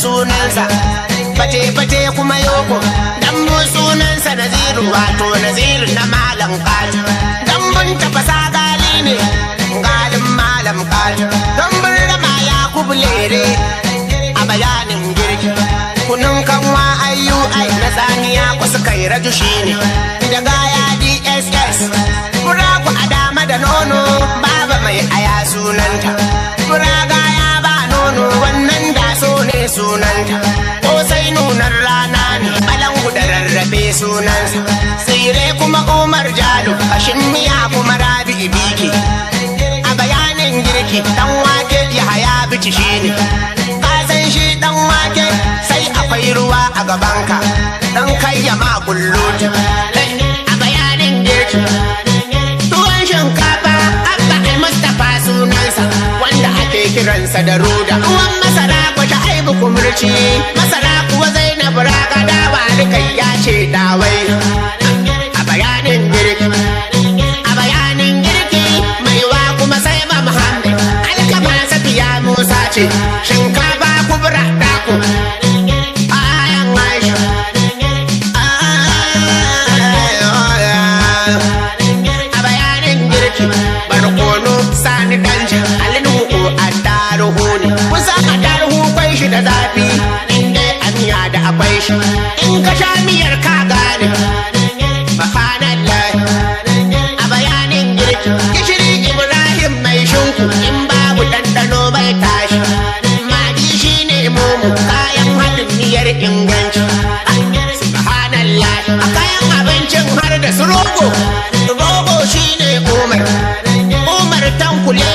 sunansa fate-fate kuma yoko dambu sunansa Naziru wato Naziru na malam kaji dambun tafasa gali ne galin malam kaji dambun rama ya kubulere a bayanin girki kunun kanwa IUI na tsaniya ku suka yi raju shine da gaya DSS kura ku a dama da nono baba mai aya sunanta kura gaya ba nono wannan da so ne sunanta ko sai nunar rana ne balangu da rarrabe sunansa tsire kuma Umar Jalo kashin miya kuma Rabi Biki a bayanin girki dan wake Yahaya Bici shine ka san shi dan wake sai akwai ruwa a gabanka dan kai ya ma kullutu a bayanin girki tuwon shinkafa Abba Al-Mustafa sunansa wanda ake kiransa da ruda ruwan masara kwata aibu kumurci masara kuwa Zainab Raga dawa rikai ya ce dawai a bayanin girki maiwa kuma sai ba Muhammad alkama Safiya Musa ce shinkafa kubra dako ayan Aisha a bayanin girki barkono Sani Danja alinuku attaruhu ne kusa attaruhu kwai shi da zafi inda amiya da akwai shi in ka sha miyar ka gane a bayanin girki gishiri Ibrahim mai shinku in babu ɗanɗano bai tashi magi shi ne momo kayan haɗin miyar inganci subhanallah a kayan abincin har da su rogo shi ne Umar Tankule